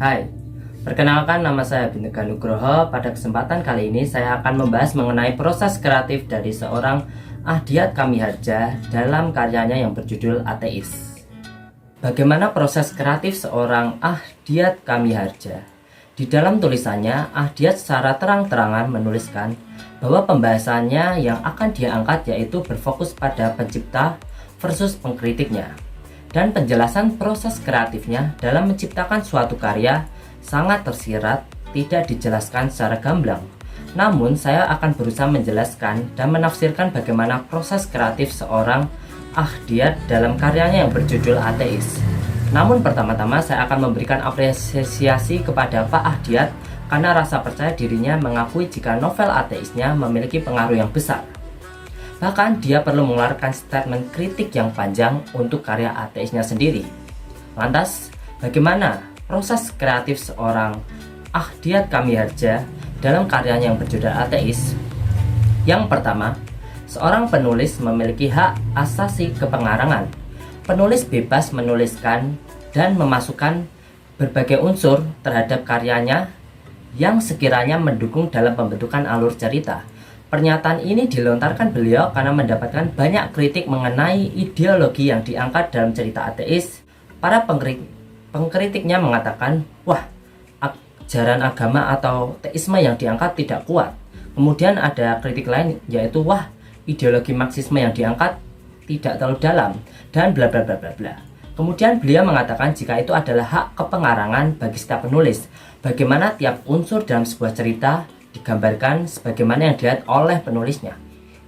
Hai, perkenalkan nama saya Bintega Nugroho. Pada kesempatan kali ini saya akan membahas mengenai proses kreatif dari seorang Ahdiat Kamiharja dalam karyanya yang berjudul Ateis. Bagaimana proses kreatif seorang Ahdiat Kamiharja? Di dalam tulisannya, Ahdiat secara terang-terangan menuliskan bahwa pembahasannya yang akan dia angkat yaitu berfokus pada pencipta versus pengkritiknya. Dan penjelasan proses kreatifnya dalam menciptakan suatu karya sangat tersirat, tidak dijelaskan secara gamblang. Namun saya akan berusaha menjelaskan dan menafsirkan bagaimana proses kreatif seorang Ahdiat dalam karyanya yang berjudul Ateis. Namun pertama-tama saya akan memberikan apresiasi kepada Pak Ahdiat karena rasa percaya dirinya mengakui jika novel ateisnya memiliki pengaruh yang besar. Bahkan dia perlu mengeluarkan statement kritik yang panjang untuk karya ateisnya sendiri. Lantas, bagaimana proses kreatif seorang Ahdiat Kamiharja dalam karyanya yang berjudul Ateis? Yang pertama, seorang penulis memiliki hak asasi kepengarangan. Penulis bebas menuliskan dan memasukkan berbagai unsur terhadap karyanya yang sekiranya mendukung dalam pembentukan alur cerita. Pernyataan ini dilontarkan beliau karena mendapatkan banyak kritik mengenai ideologi yang diangkat dalam cerita Ateis. Para pengkritiknya mengatakan, wah, ajaran agama atau teisme yang diangkat tidak kuat. Kemudian ada kritik lain yaitu, wah, ideologi Marxisme yang diangkat tidak terlalu dalam, dan bla bla bla bla bla. Kemudian beliau mengatakan jika itu adalah hak kepengarangan bagi setiap penulis, bagaimana tiap unsur dalam sebuah cerita digambarkan sebagaimana yang dilihat oleh penulisnya.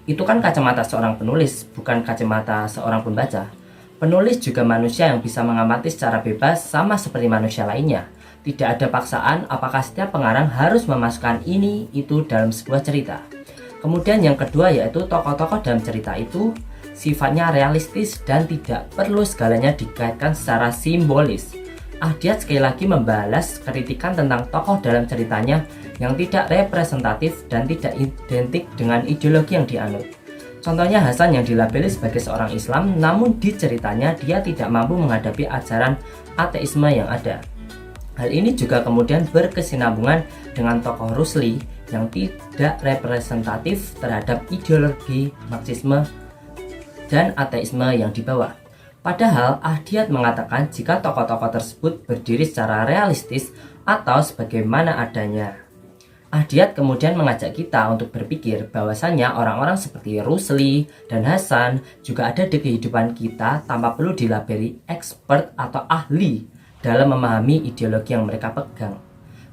Itu kan kacamata seorang penulis, bukan kacamata seorang pembaca. Penulis juga manusia yang bisa mengamati secara bebas sama seperti manusia lainnya. Tidak ada paksaan apakah setiap pengarang harus memasukkan ini itu dalam sebuah cerita. Kemudian yang kedua yaitu tokoh-tokoh dalam cerita itu sifatnya realistis dan tidak perlu segalanya dikaitkan secara simbolis. Ahdiat sekali lagi membalas kritikan tentang tokoh dalam ceritanya yang tidak representatif dan tidak identik dengan ideologi yang dianut. Contohnya Hasan yang dilabeli sebagai seorang Islam, namun di ceritanya dia tidak mampu menghadapi ajaran ateisme yang ada. Hal ini juga kemudian berkesinambungan dengan tokoh Rusli yang tidak representatif terhadap ideologi Marxisme dan ateisme yang dibawa. Padahal Ahdiat mengatakan jika tokoh-tokoh tersebut berdiri secara realistis atau sebagaimana adanya. Ahdiat kemudian mengajak kita untuk berpikir bahwasannya orang-orang seperti Rusli dan Hasan juga ada di kehidupan kita tanpa perlu dilabeli expert atau ahli dalam memahami ideologi yang mereka pegang.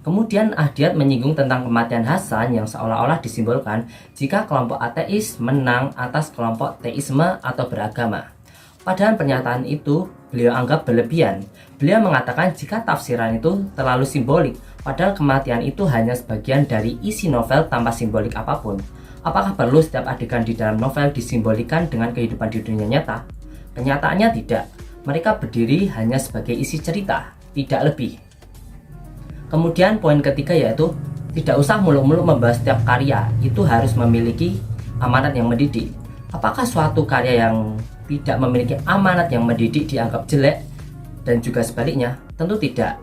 Kemudian Ahdiat menyinggung tentang kematian Hasan yang seolah-olah disimbolkan jika kelompok ateis menang atas kelompok teisme atau beragama. Padahal pernyataan itu beliau anggap berlebihan. Beliau mengatakan jika tafsiran itu terlalu simbolik, padahal kematian itu hanya sebagian dari isi novel tanpa simbolik apapun. Apakah perlu setiap adegan di dalam novel disimbolkan dengan kehidupan di dunia nyata? Kenyataannya tidak. Mereka berdiri hanya sebagai isi cerita, tidak lebih. Kemudian poin ketiga yaitu tidak usah muluk-muluk membahas setiap karya itu harus memiliki amanat yang mendidik. Apakah suatu karya yang tidak memiliki amanat yang mendidik dianggap jelek dan juga sebaliknya? Tentu tidak.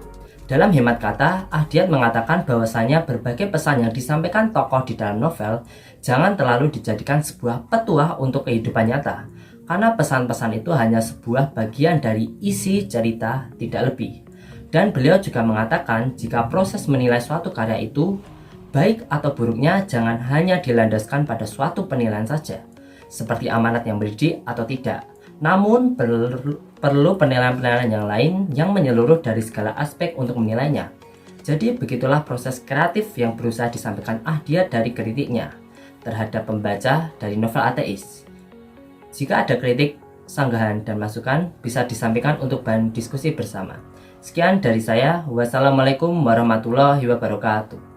Dalam hemat kata, Ahdiat mengatakan bahwasanya berbagai pesan yang disampaikan tokoh di dalam novel jangan terlalu dijadikan sebuah petuah untuk kehidupan nyata, karena pesan-pesan itu hanya sebuah bagian dari isi cerita, tidak lebih. Dan beliau juga mengatakan jika proses menilai suatu karya itu baik atau buruknya jangan hanya dilandaskan pada suatu penilaian saja, seperti amanat yang mendidik atau tidak. Namun perlu penilaian-penilaian yang lain yang menyeluruh dari segala aspek untuk menilainya. Jadi begitulah proses kreatif yang berusaha disampaikan Ahdiat dari kritiknya terhadap pembaca dari novel Ateis. Jika ada kritik, sanggahan, dan masukan bisa disampaikan untuk bahan diskusi bersama. Sekian dari saya. Wassalamualaikum warahmatullahi wabarakatuh.